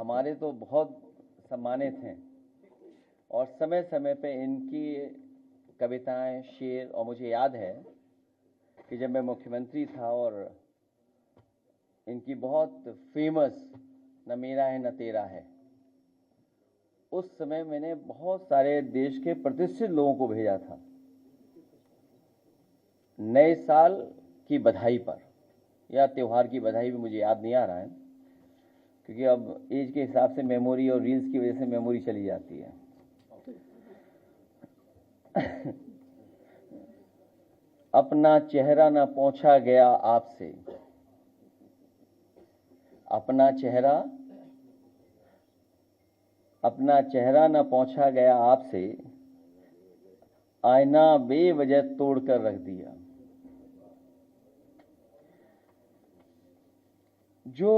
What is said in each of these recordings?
हमारे तो बहुत सम्मानित हैं और समय समय पे इनकी कविताएं, शेर, और मुझे याद है कि जब मैं मुख्यमंत्री था और इनकी बहुत फेमस न मेरा है न तेरा है, उस समय मैंने बहुत सारे देश के प्रतिष्ठित लोगों को भेजा था नए साल की बधाई पर, या त्योहार की बधाई भी मुझे याद नहीं आ रहा है, क्योंकि अब एज के हिसाब से मेमोरी और रील्स की वजह से मेमोरी चली जाती है। अपना चेहरा न पोंछा गया आपसे, अपना चेहरा न पोंछा गया आपसे, आईना बेवजह तोड़कर रख दिया। जो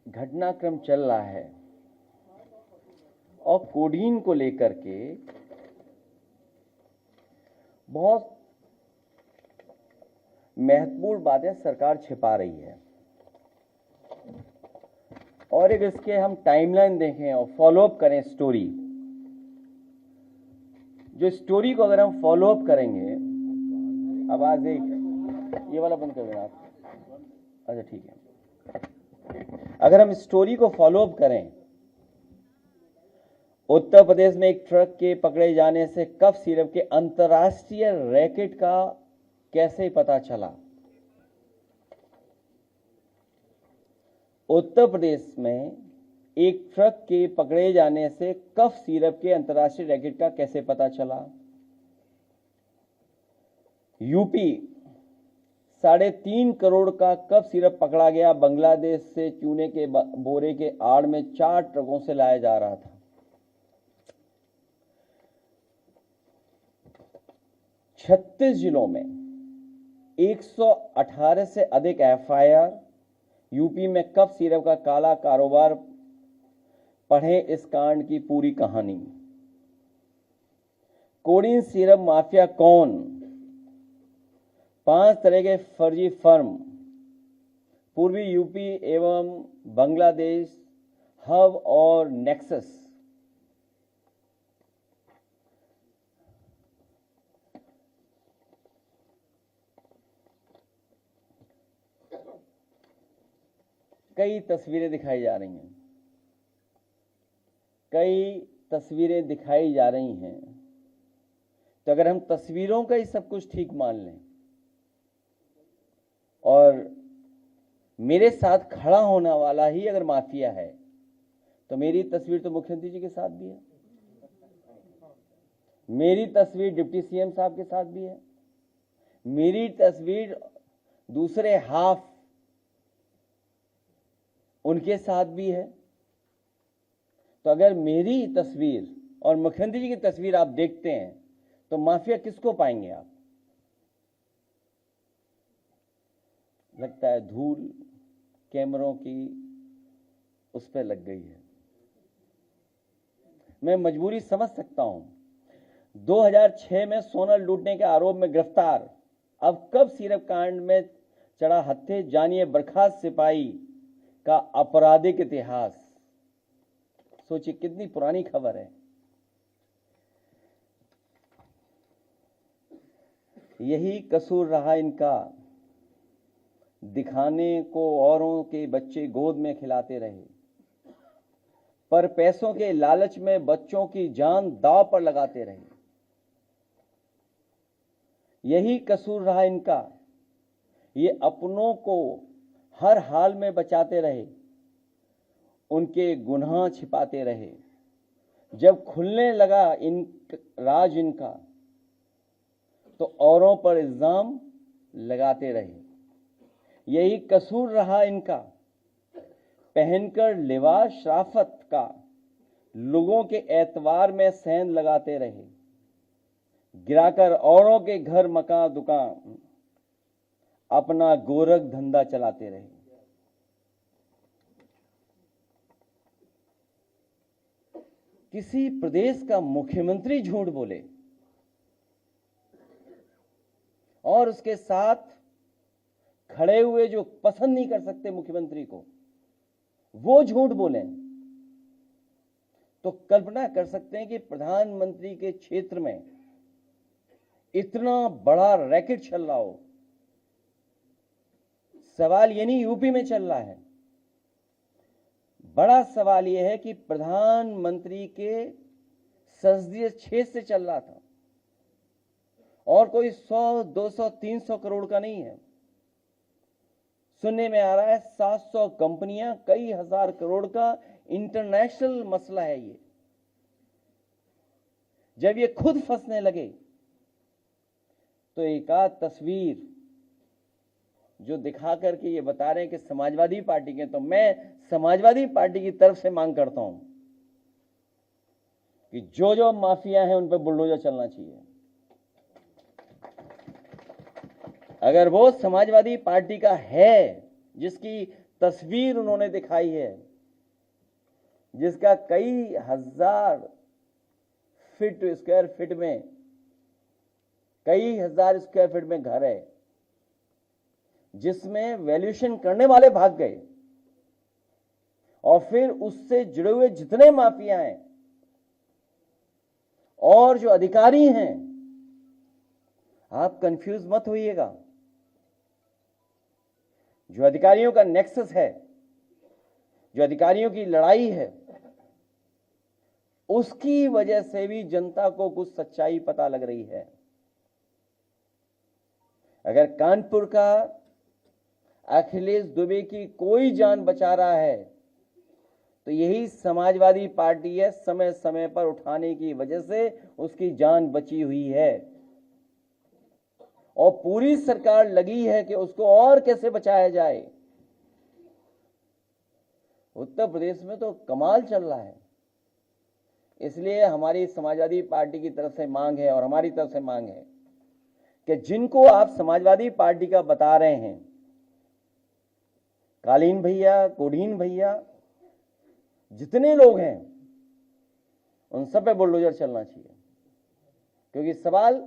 घटनाक्रम चल रहा है और कोडीन को लेकर के बहुत महत्वपूर्ण बातें सरकार छिपा रही है, और एक इसके हम टाइमलाइन देखें और फॉलोअप करें स्टोरी, जो स्टोरी को अगर हम फॉलोअप करेंगे, आवाज एक ये वाला बंद कर देना आप, अच्छा ठीक है। अगर हम स्टोरी को फॉलोअप करें, उत्तर प्रदेश में एक ट्रक के पकड़े जाने से कफ सिरप के अंतर्राष्ट्रीय रैकेट का कैसे पता चला। उत्तर प्रदेश में एक ट्रक के पकड़े जाने से कफ सिरप के अंतर्राष्ट्रीय रैकेट का कैसे पता चला। यूपी 3.5 करोड़ का कफ सिरप पकड़ा गया, बांग्लादेश से चूने के बोरे के आड़ में 4 ट्रकों से लाया जा रहा था। 36 जिलों में 118 से अधिक एफआईआर। यूपी में कफ सिरप का काला कारोबार, पढ़ें इस कांड की पूरी कहानी। कोडीन सिरप माफिया कौन, 5 तरह के फर्जी फर्म, पूर्वी यूपी एवं बांग्लादेश हब और नेक्सस। कई तस्वीरें दिखाई जा रही हैं, तो अगर हम तस्वीरों का ही सब कुछ ठीक मान लें और मेरे साथ खड़ा होने वाला ही अगर माफिया है, तो मेरी तस्वीर तो मुख्यमंत्री जी के साथ भी है, मेरी तस्वीर डिप्टी सीएम साहब के साथ भी है, मेरी तस्वीर दूसरे हाफ उनके साथ भी है। तो अगर मेरी तस्वीर और मुख्यमंत्री जी की तस्वीर आप देखते हैं, तो माफिया किसको पाएंगे आप। लगता है धूल कैमरों की उस पर लग गई है। मैं मजबूरी समझ सकता हूं। 2006 में सोना लूटने के आरोप में गिरफ्तार, अब कब सिरप कांड में चढ़ा हत्थे, जानिए बर्खास्त सिपाही का आपराधिक इतिहास। सोचिए कितनी पुरानी खबर है। यही कसूर रहा इनका, दिखाने को औरों के बच्चे गोद में खिलाते रहे, पर पैसों के लालच में बच्चों की जान दांव पर लगाते रहे। यही कसूर रहा इनका, ये अपनों को हर हाल में बचाते रहे, उनके गुनाह छिपाते रहे। जब खुलने लगा राज इनका, तो औरों पर इल्जाम लगाते रहे। यही कसूर रहा इनका, पहनकर लिबास शराफत का लोगों के एतबार में सेंध लगाते रहे, गिराकर औरों के घर मकान दुकान अपना गोरख धंधा चलाते रहे। किसी प्रदेश का मुख्यमंत्री झूठ बोले और उसके साथ खड़े हुए जो पसंद नहीं कर सकते मुख्यमंत्री को, वो झूठ बोलें तो कल्पना कर सकते हैं कि प्रधानमंत्री के क्षेत्र में इतना बड़ा रैकेट चल रहा हो। सवाल ये नहीं यूपी में चल रहा है, बड़ा सवाल यह है कि प्रधानमंत्री के संसदीय क्षेत्र से चल रहा था और कोई 100, 200, 300 करोड़ का नहीं है। सुनने में आ रहा है 700 कंपनियां, कई हजार करोड़ का इंटरनेशनल मसला है ये। जब ये खुद फंसने लगे तो एक आध तस्वीर जो दिखा करके ये बता रहे हैं कि समाजवादी पार्टी के, तो मैं समाजवादी पार्टी की तरफ से मांग करता हूं कि जो जो माफिया हैं उन पर बुलडोजर चलना चाहिए। अगर वो समाजवादी पार्टी का है जिसकी तस्वीर उन्होंने दिखाई है, जिसका कई हजार स्क्वायर फीट में, कई हजार स्क्वायर फीट में घर है, जिसमें वैल्यूएशन करने वाले भाग गए और फिर उससे जुड़े हुए जितने माफिया हैं और जो अधिकारी हैं, आप कंफ्यूज मत होइएगा। जो अधिकारियों का नेक्सस है, जो अधिकारियों की लड़ाई है, उसकी वजह से भी जनता को कुछ सच्चाई पता लग रही है। अगर कानपुर का अखिलेश दुबे की कोई जान बचा रहा है तो यही समाजवादी पार्टी है। समय समय पर उठाने की वजह से उसकी जान बची हुई है और पूरी सरकार लगी है कि उसको और कैसे बचाया जाए। उत्तर प्रदेश में तो कमाल चल रहा है। इसलिए हमारी समाजवादी पार्टी की तरफ से मांग है और हमारी तरफ से मांग है कि जिनको आप समाजवादी पार्टी का बता रहे हैं, कालीन भैया, कोडीन भैया, जितने लोग हैं, उन सब पे बुलडोजर चलना चाहिए। क्योंकि सवाल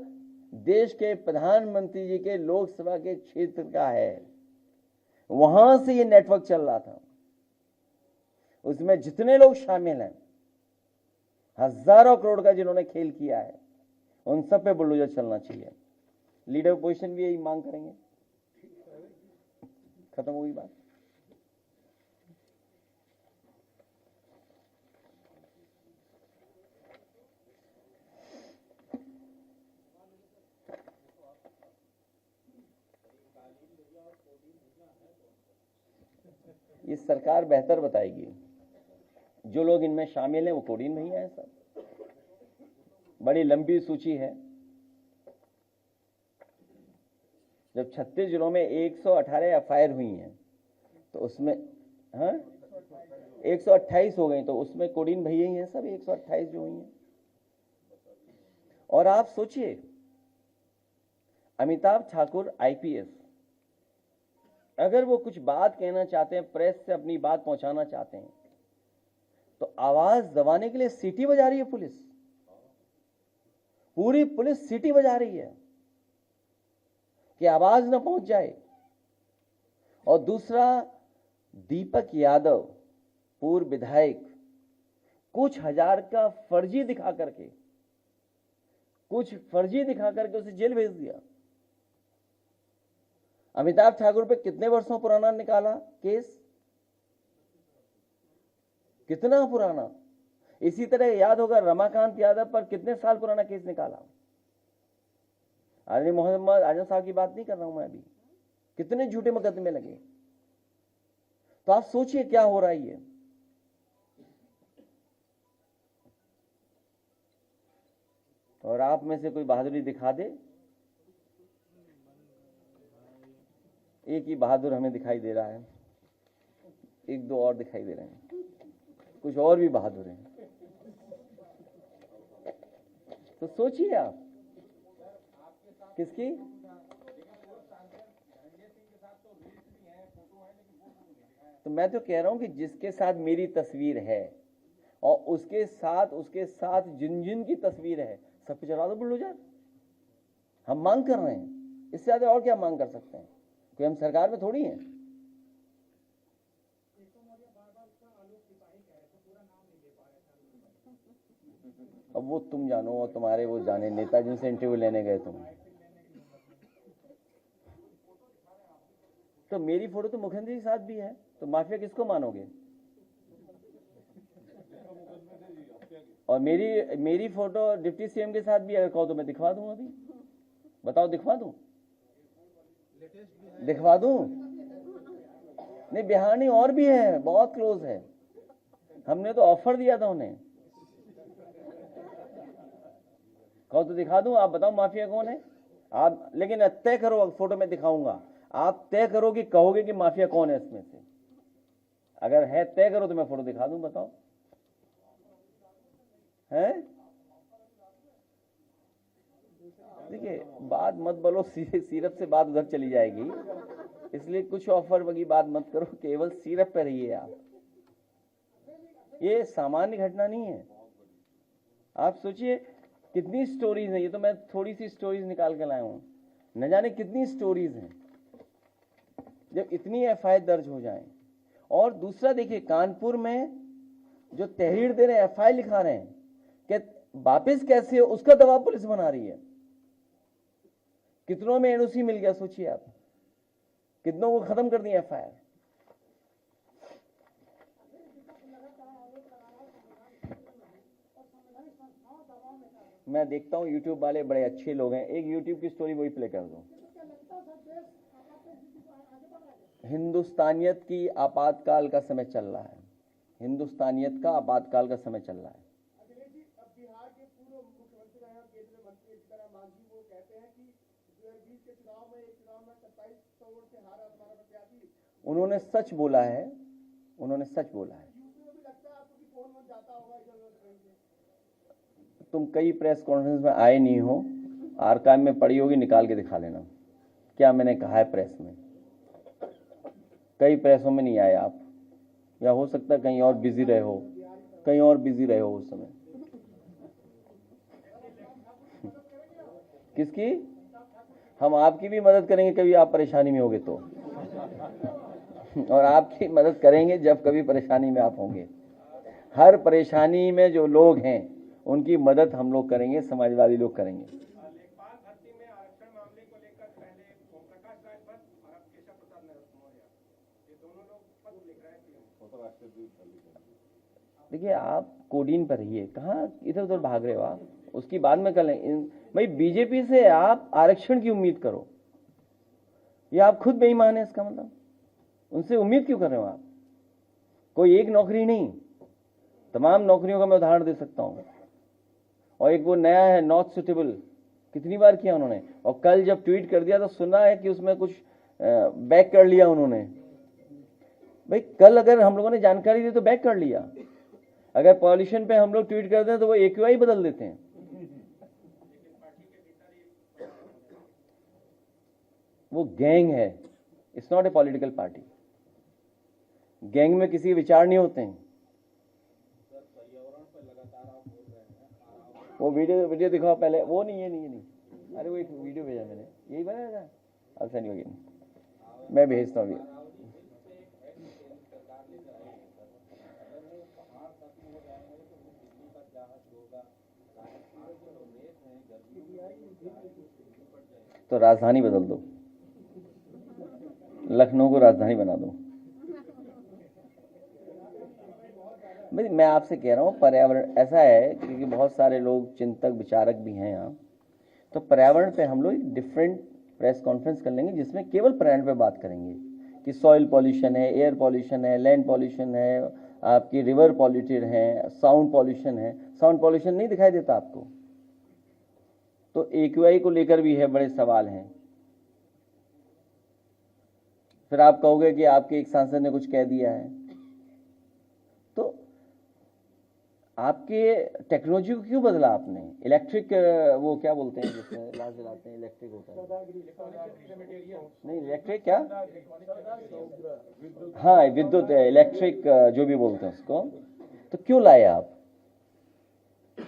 देश के प्रधानमंत्री जी के लोकसभा के क्षेत्र का है। वहां से ये नेटवर्क चल रहा था। उसमें जितने लोग शामिल हैं, हजारों करोड़ का जिन्होंने खेल किया है, उन सब पे बुलडोजर चलना चाहिए। लीडर पोजीशन भी यही मांग करेंगे। खत्म हुई बात। ये सरकार बेहतर बताएगी। जो लोग इनमें शामिल हैं वो कोडीन भैया हैं। सब बड़ी लंबी सूची है। जब 36 जिलों में 118 एफआईआर हुई हैं तो उसमें 128 हो गई, तो उसमें कोडीन भैया ही हैं सब 128 जो हुई हैं। और आप सोचिए, अमिताभ ठाकुर आईपीएस, अगर वो कुछ बात कहना चाहते हैं, प्रेस से अपनी बात पहुंचाना चाहते हैं, तो आवाज दबाने के लिए सीटी बजा रही है पुलिस। पूरी पुलिस सीटी बजा रही है कि आवाज ना पहुंच जाए। और दूसरा, दीपक यादव पूर्व विधायक, कुछ हजार का फर्जी दिखा करके उसे जेल भेज दिया। अमिताभ ठाकुर पे कितने वर्षों पुराना निकाला केस, कितना पुराना। इसी तरह याद होगा रमाकांत यादव पर कितने साल पुराना केस निकाला। आदरणीय मोहम्मद आजम साहब की बात नहीं कर रहा हूं मैं अभी, कितने झूठे मुकदमे लगे। तो आप सोचिए क्या हो रहा है ये। और आप में से कोई बहादुरी दिखा दे। एक ही बहादुर हमें दिखाई दे रहा है, एक दो और दिखाई दे रहे हैं, कुछ और भी बहादुर हैं। तो सोचिए आप किसकी। तो मैं तो कह रहा हूं कि जिसके साथ मेरी तस्वीर है और उसके साथ जिन जिन की तस्वीर है, सब पे चला दो बुलडोजर। हम मांग कर रहे हैं, इससे ज्यादा और क्या मांग कर सकते हैं। कोई हम सरकार में थोड़ी हैं। अब वो तुम जानो और तुम्हारे वो जाने नेता जिनसे इंटरव्यू लेने गए तुम। तो मेरी फोटो तो मुखर्जी के साथ भी है, तो माफिया किसको मानोगे? और मेरी फोटो डिप्टी सीएम के साथ भी अगर कहो तो मैं दिखवा दूं। अभी बताओ, दिखवा दूं? दिखवा दूं? नहीं, बिहार नहीं, और भी है, बहुत क्लोज है। हमने तो ऑफर दिया था उन्हें। कहो तो दिखा दूं? आप बताओ माफिया कौन है आप, लेकिन तय करो, फोटो में दिखाऊंगा, आप तय करो कि कहोगे कि माफिया कौन है इसमें से। अगर है तय करो तो मैं फोटो दिखा दूं, बताओ। है? देखिए, बात मत बोलो, सीरप से बात उधर चली जाएगी, इसलिए कुछ ऑफर वगी बात मत करो, केवल सीरप पे रहिए आप। ये सामान्य घटना नहीं है। आप सोचिए कितनी स्टोरीज हैं, ये तो मैं थोड़ी सी स्टोरीज निकाल के लाया हूं, न जाने कितनी स्टोरीज हैं जब इतनी एफआईआर दर्ज हो जाए। और दूसरा देखिए, कानपुर में जो तहरीर दे रहे हैं, एफआईआर लिखा रहे हैं कि वापिस कैसे हो, उसका दबाव पुलिस बना रही है। कितनों में एनओसी मिल गया, सोचिए आप, कितनों को खत्म कर दिया एफआईआर। मैं देखता हूं यूट्यूब वाले बड़े अच्छे लोग हैं, एक यूट्यूब की स्टोरी वही प्ले कर दूं। हिंदुस्तानियत की आपातकाल का समय चल रहा है, हिंदुस्तानियत का आपातकाल का समय चल रहा है। बिहार के पूर्व मुख्यमंत्री रहे और केंद्रीय मंत्री सीताराम मांझी वो कहते हैं कि 2020 के चुनाव में 2700 वोट से हारा हमारा प्रत्याशी। उन्होंने सच बोला है, उन्होंने सच बोला है। यूपी में भी लगता है आपको कि फोन वोन जाता होगा इधर उधर। तुम कई प्रेस कॉन्फ्रेंस में आए नहीं हो, आर्काइव में पड़ी होगी, निकाल के दिखा लेना क्या मैंने कहा है प्रेस में। कई प्रेसों में नहीं आए आप, या हो सकता है कहीं और बिजी रहे हो, कहीं और बिजी रहे हो उस समय। किसकी? हम आपकी भी मदद करेंगे कभी आप परेशानी में होगे तो, और आपकी मदद करेंगे जब कभी परेशानी में आप होंगे। हर परेशानी में जो लोग हैं उनकी मदद हम लोग करेंगे, समाजवादी लोग करेंगे। लेखपाल भर्ती में आरक्षण मामले को लेकर पहले ओम प्रकाश राय भट्ट और अब केशव प्रसाद मौर्य, ये दोनों लोग पत्र लिख रहे हैं। देखिए, आप कोडीन पर रहिए, कहाँ इधर उधर भाग रहे हो आप, उसकी बाद में कर लें। भाई बीजेपी से आप आरक्षण की उम्मीद करो, ये आप खुद बेईमान है, इसका मतलब उनसे उम्मीद क्यों कर रहे हो आप? कोई एक नौकरी नहीं, तमाम नौकरियों का मैं उदाहरण दे सकता हूं। और एक वो नया है नॉट सुटेबल, कितनी बार किया उन्होंने, और कल जब ट्वीट कर दिया तो सुना है कि उसमें कुछ बैक कर लिया उन्होंने। भाई कल अगर हम लोगों ने जानकारी दी तो बैक कर लिया, अगर पॉल्यूशन पे हम लोग ट्वीट करते हैं तो वो AQI बदल देते हैं। वो गैंग है, it's not a political party. Gang में किसी विचार नहीं होते हैं। वो वीडियो दिखाओ पहले, वो नहीं, ये नहीं। अरे वो एक वीडियो भेजा मैंने, यही बनाया था, अब से नहीं होगी, मैं भेजता हूँ अभी। तो राजधानी बदल दो, लखनऊ को राजधानी बना दो। भाई मैं आपसे कह रहा हूँ, पर्यावरण ऐसा है क्योंकि बहुत सारे लोग चिंतक विचारक भी हैं यहाँ, तो पर्यावरण पे हम लोग एक डिफरेंट प्रेस कॉन्फ्रेंस कर लेंगे जिसमें केवल पर्यावरण पे बात करेंगे कि सॉइल पॉल्यूशन है, एयर पॉल्यूशन है, लैंड पॉल्यूशन है, आपकी रिवर पॉल्यूटेड है, साउंड पॉल्यूशन है। साउंड पॉल्यूशन नहीं दिखाई देता आपको? तो AQI को लेकर भी है, बड़े सवाल हैं। फिर आप कहोगे कि आपके एक सांसद ने कुछ कह दिया है, तो आपके टेक्नोलॉजी को क्यों बदला आपने? इलेक्ट्रिक, वो क्या बोलते हैं जिसमें लाश जलाते हैं, इलेक्ट्रिक होता है, नहीं इलेक्ट्रिक क्या, हाँ विद्युत, इलेक्ट्रिक जो भी बोलते हैं उसको, तो क्यों लाए आप?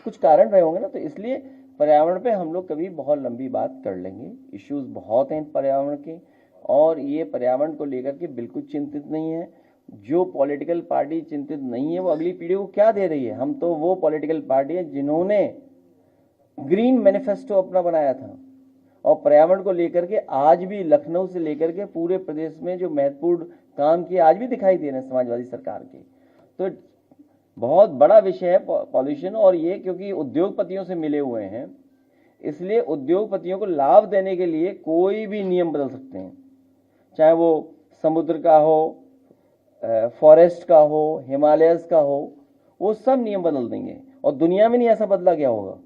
कुछ कारण रहे होंगे ना। तो इसलिए पर्यावरण पे हम लोग कभी बहुत लंबी बात कर लेंगे, इश्यूज बहुत हैं पर्यावरण के, और ये पर्यावरण को लेकर के बिल्कुल चिंतित नहीं है। जो पॉलिटिकल पार्टी चिंतित नहीं है वो अगली पीढ़ी को क्या दे रही है? हम तो वो पॉलिटिकल पार्टी है जिन्होंने ग्रीन मैनिफेस्टो अपना बनाया था और पर्यावरण को लेकर के आज भी लखनऊ से लेकर के पूरे प्रदेश में जो महत्वपूर्ण काम किए आज भी दिखाई दे रहे हैं समाजवादी सरकार के। तो बहुत बड़ा विषय है पॉल्यूशन, और ये क्योंकि उद्योगपतियों से मिले हुए हैं इसलिए उद्योगपतियों को लाभ देने के लिए कोई भी नियम बदल सकते हैं, चाहे वो समुद्र का हो, फॉरेस्ट का हो, हिमालयस का हो, वो सब नियम बदल देंगे। और दुनिया में नहीं ऐसा बदला गया होगा।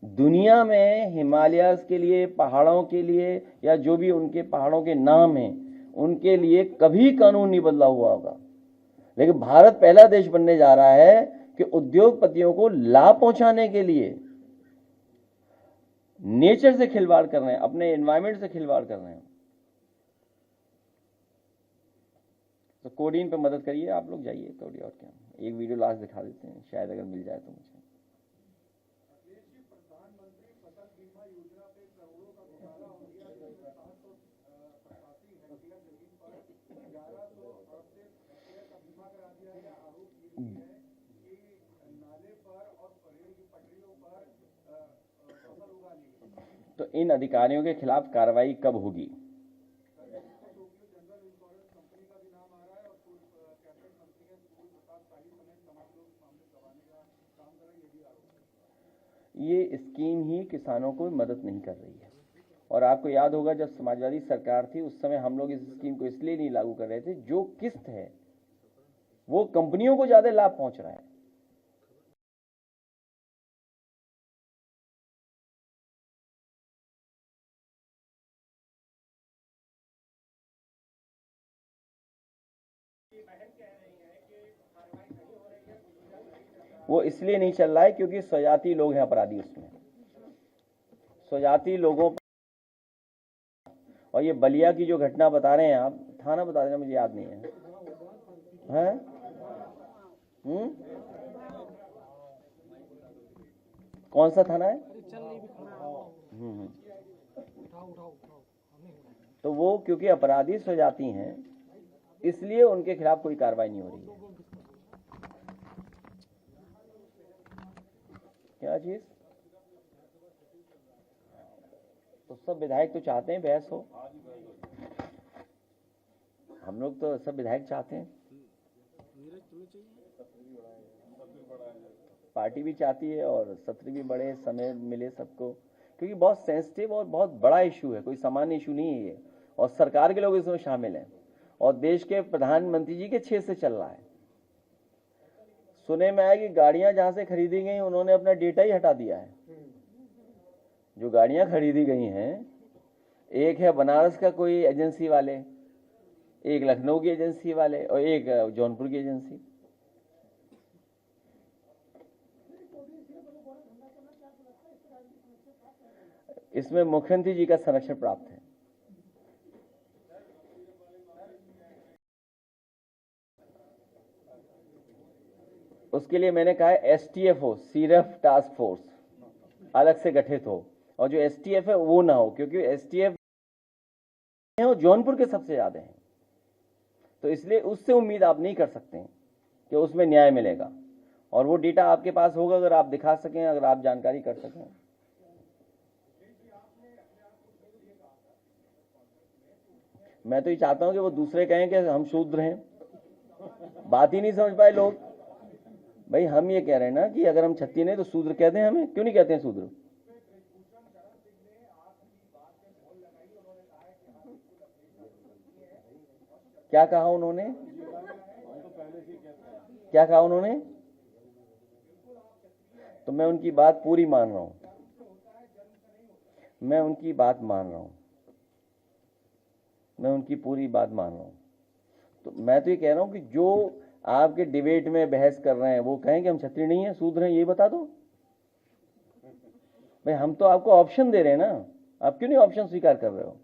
दुनिया में हिमालयस के लिए, पहाड़ों के लिए, या जो भी उनके पहाड़ों के नाम हैं उनके लिए कभी कानून नहीं बदला हुआ होगा। लेकिन भारत पहला देश बनने जा रहा है कि उद्योगपतियों को लाभ पहुंचाने के लिए नेचर से खिलवाड़ कर रहे हैं, अपने एनवायरमेंट से खिलवाड़ कर रहे हैं। तो कोडीन पे मदद करिए आप लोग, जाइए थोड़ी। और क्या, एक वीडियो लास्ट दिखा देते हैं शायद अगर मिल जाए तो मुझे। प्रधानमंत्री फसल बीमा योजना पे करोड़ों का घोटाला हो गया, 787 हेक्टेयर जमीन पर 1138 हेक्टेयर का बीमा करा दिया गया। आरोप ये भी है कि नाले पर और रेल की पटरियों पर फसल उगा ली गई। तो इन अधिकारियों के खिलाफ कार्रवाई कब होगी? ये स्कीम ही किसानों को मदद नहीं कर रही है। और आपको याद होगा जब समाजवादी सरकार थी उस समय हम लोग इस स्कीम को इसलिए नहीं लागू कर रहे थे, जो किस्त है वो कंपनियों को ज्यादा लाभ पहुंच रहा है। वो इसलिए नहीं चल रहा है क्योंकि स्वजाति लोग हैं अपराधी उसमें, स्वजाति लोगों पर। और ये बलिया की जो घटना बता रहे हैं आप, थाना बता देना, मुझे याद नहीं है, हैं? कौन सा थाना है? तो वो क्योंकि अपराधी स्वजाति हैं इसलिए उनके खिलाफ कोई कार्रवाई नहीं हो रही है। क्या चीज? तो सब विधायक तो चाहते हैं बहस हो, हम लोग तो सब विधायक चाहते हैं, पार्टी भी चाहती है और सत्र भी बड़े, समय मिले सबको, क्योंकि बहुत सेंसिटिव और बहुत बड़ा इशू है, कोई सामान्य इशू नहीं है ये। और सरकार के लोग इसमें शामिल हैं और देश के प्रधानमंत्री जी के छेद से चल रहा है। सुने में आया कि गाड़ियां जहां से खरीदी गई उन्होंने अपना डेटा ही हटा दिया है। जो गाड़ियां खरीदी गई हैं, एक है बनारस का कोई एजेंसी वाले, एक लखनऊ की एजेंसी वाले और एक जौनपुर की एजेंसी। इसमें मुख्यमंत्री जी का संरक्षण प्राप्त है। उसके लिए मैंने कहा है STF हो, सीरफ टास्क फोर्स अलग से गठित हो, और जो STF है वो ना हो, क्योंकि STF है वो जौनपुर के सबसे ज्यादा हैं, तो इसलिए उससे उम्मीद आप नहीं कर सकते हैं कि उसमें न्याय मिलेगा। और वो डेटा आपके पास होगा अगर आप दिखा सकें, अगर आप जानकारी कर सकें। मैं तो ये चाहता हूं कि वो दूसरे कहें कि हम शूद्र हैं, बात ही नहीं समझ पाए लोग। भाई हम ये कह रहे हैं ना कि अगर हम क्षत्रिय नहीं तो शूद्र कहते हैं, हमें क्यों नहीं कहते हैं शूद्र? क्या कहा उन्होंने? क्या कहा उन्होंने? तो मैं उनकी बात पूरी मान रहा हूं, मैं उनकी बात मान रहा हूं, मैं उनकी पूरी बात मान रहा हूं। तो मैं तो ये कह रहा हूं कि जो आपके डिबेट में बहस कर रहे हैं वो कहें कि हम क्षत्रिय नहीं है, शूद्र हैं, ये बता दो। भाई हम तो आपको ऑप्शन दे रहे हैं ना, आप क्यों नहीं ऑप्शन स्वीकार कर रहे हो?